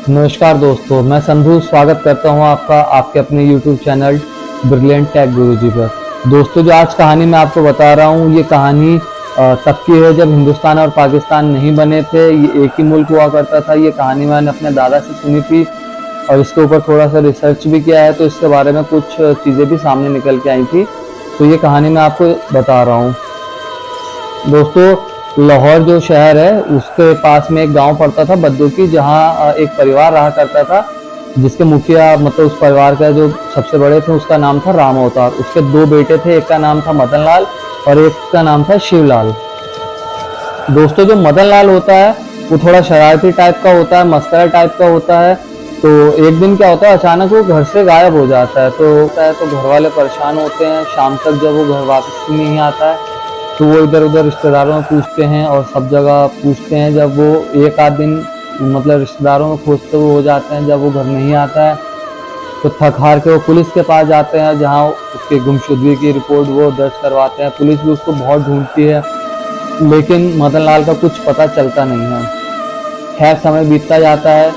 नमस्कार दोस्तों, मैं संधू स्वागत करता हूं आपका आपके अपने YouTube चैनल ब्रिलियंट टेक गुरुजी पर। दोस्तों, जो आज कहानी मैं आपको बता रहा हूं, ये कहानी तब की है जब हिंदुस्तान और पाकिस्तान नहीं बने थे। ये एक ही मुल्क हुआ करता था। ये कहानी मैंने अपने दादा से सुनी थी और इसके ऊपर थोड़ा सा रिसर्च भी किया है, तो इसके बारे में कुछ चीज़ें भी सामने निकल के आई थी। तो ये कहानी मैं आपको बता रहा हूँ। दोस्तों, लाहौर जो शहर है उसके पास में एक गांव पड़ता था बद्दुकी, जहां एक परिवार रहा करता था जिसके मुखिया मतलब उस परिवार का जो सबसे बड़े थे उसका नाम था राम अवतार। उसके दो बेटे थे, एक का नाम था मदन लाल और एक का नाम था शिवलाल। दोस्तों, जो मदन लाल होता है वो थोड़ा शरारती टाइप का होता है, मस्करा टाइप का होता है। तो एक दिन क्या होता है, अचानक वो घर से गायब हो जाता है। तो घर वाले परेशान होते हैं। शाम तक जब वो घर वापस नहीं आता है तो वो इधर उधर रिश्तेदारों में पूछते हैं और सब जगह पूछते हैं। जब वो एक आध दिन मतलब रिश्तेदारों में खोजते हुए हो जाते हैं, जब वो घर नहीं आता है तो थक हार के वो पुलिस के पास जाते हैं, जहां उसके गुमशुदगी की रिपोर्ट वो दर्ज करवाते हैं। पुलिस भी उसको बहुत ढूंढती है, लेकिन मदन लाल का कुछ पता चलता नहीं है। खैर, समय बीतता जाता है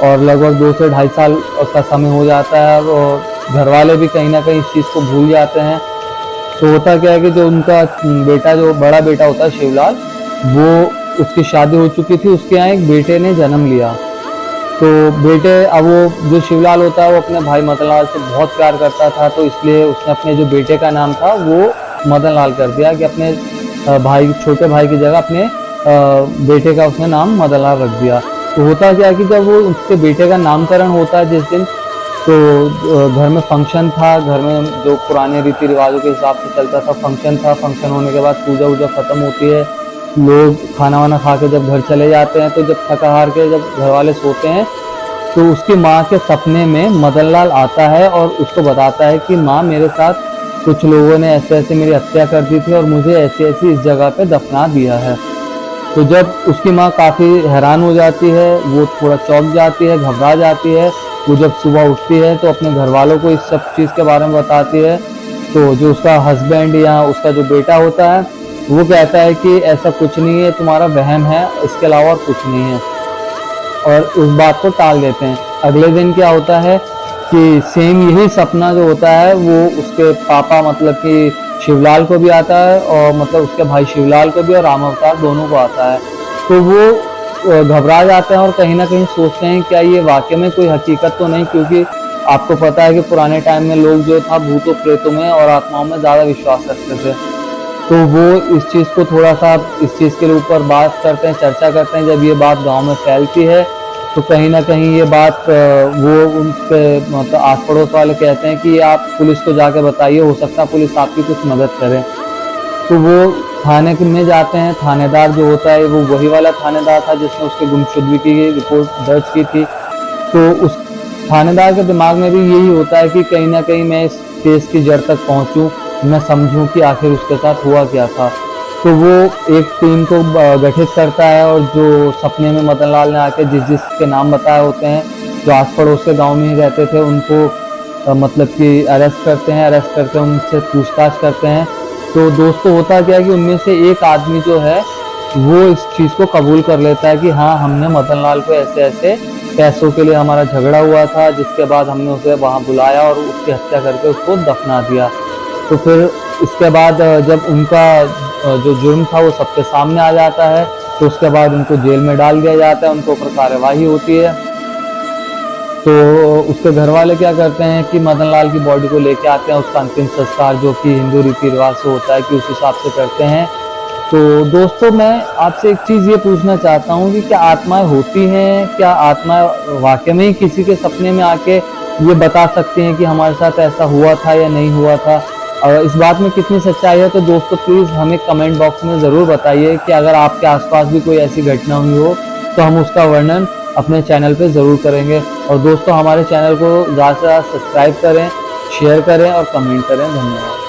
और लगभग 2 से 2.5 साल का समय हो जाता है और घर वाले भी कहीं ना कहीं इस चीज़ को भूल जाते हैं। तो होता क्या है कि जो उनका बेटा, जो बड़ा बेटा होता है शिवलाल, वो उसकी शादी हो चुकी थी, उसके यहाँ एक बेटे ने जन्म लिया। तो बेटे, अब वो जो शिवलाल होता है वो अपने भाई मदन लाल से बहुत प्यार करता था, तो इसलिए उसने अपने जो बेटे का नाम था वो मदन लाल कर दिया कि अपने भाई, छोटे भाई की जगह अपने बेटे का उसने नाम मदन लाल रख दिया। तो होता क्या है कि जब वो उसके बेटे का नामकरण होता है जिस दिन, तो घर में फंक्शन था। घर में जो पुराने रीति रिवाजों के हिसाब से चलता था, फंक्शन था। फंक्शन होने के बाद पूजा वूजा खत्म होती है, लोग खाना वाना खा के जब घर चले जाते हैं, तो जब थका हार के जब घर वाले सोते हैं तो उसकी माँ के सपने में मदन लाल आता है और उसको बताता है कि माँ, मेरे साथ कुछ लोगों ने ऐसे ऐसे मेरी हत्या कर दी थी और मुझे ऐसी ऐसी इस जगह पे दफना दिया है। तो जब उसकी माँ काफ़ी हैरान हो जाती है, वो थोड़ा चौंक जाती है, घबरा जाती है। वो जब सुबह उठती है तो अपने घर वालों को इस सब चीज़ के बारे में बताती है। तो जो उसका हस्बैंड या उसका जो बेटा होता है वो कहता है कि ऐसा कुछ नहीं है, तुम्हारा वहम है, इसके अलावा और कुछ नहीं है, और उस बात को टाल देते हैं। अगले दिन क्या होता है कि सेम यही सपना जो होता है वो उसके पापा मतलब कि शिवलाल को भी आता है, और मतलब उसके भाई शिवलाल को भी और राम अवतार दोनों को आता है। तो वो घबरा जाते हैं और कहीं ना कहीं सोचते हैं क्या ये वाकई में कोई हकीकत तो नहीं, क्योंकि आपको पता है कि पुराने टाइम में लोग जो था भूतों प्रेतों में और आत्माओं में ज़्यादा विश्वास रखते थे। तो वो इस चीज़ को थोड़ा सा इस चीज़ के ऊपर बात करते हैं, चर्चा करते हैं। जब ये बात गांव में फैलती है तो कहीं ना कहीं ये बात वो उनके मतलब आस पड़ोस वाले कहते हैं कि आप पुलिस को जाके बताइए, हो सकता है पुलिस आपकी कुछ मदद करे। तो वो थाने में जाते हैं। थानेदार जो होता है वो वही वाला थानेदार था जिसने उसके गुमशुदगी की रिपोर्ट दर्ज की थी। तो उस थानेदार के दिमाग में भी यही होता है कि कहीं ना कहीं मैं इस केस की जड़ तक पहुंचूं, मैं समझूं कि आखिर उसके साथ हुआ क्या था। तो वो एक टीम को गठित करता है और जो सपने में मदन लाल ने आके जिसके नाम बताए होते हैं, जो आस पड़ोस के गाँव में ही रहते थे, उनको मतलब कि अरेस्ट करते हैं। अरेस्ट करके उनसे पूछताछ करते हैं। तो दोस्तों, होता क्या है कि उनमें से एक आदमी जो है वो इस चीज़ को कबूल कर लेता है कि हाँ, हमने मदन लाल को ऐसे ऐसे पैसों के लिए हमारा झगड़ा हुआ था, जिसके बाद हमने उसे वहाँ बुलाया और उसकी हत्या करके उसको दफना दिया। तो फिर इसके बाद जब उनका जो जुर्म था वो सबके सामने आ जाता है, तो उसके बाद उनको जेल में डाल दिया जाता है, उनके ऊपर कार्यवाही होती है। तो उसके घर वाले क्या करते हैं कि मदन लाल की बॉडी को लेके आते हैं, उसका अंतिम संस्कार जो कि हिंदू रीति रिवाज से होता है कि उस हिसाब से करते हैं। तो दोस्तों, मैं आपसे एक चीज़ ये पूछना चाहता हूँ कि क्या आत्माएं होती हैं? क्या आत्माएं वाकई में ही किसी के सपने में आके ये बता सकती हैं कि हमारे साथ ऐसा हुआ था या नहीं हुआ था? और इस बात में कितनी सच्चाई है? तो दोस्तों, प्लीज़ हमें कमेंट बॉक्स में ज़रूर बताइए कि अगर आपके आसपास भी कोई ऐसी घटना हुई हो तो हम उसका वर्णन अपने चैनल पे ज़रूर करेंगे। और दोस्तों, हमारे चैनल को ज़्यादा से ज़्यादा सब्सक्राइब करें, शेयर करें और कमेंट करें। धन्यवाद।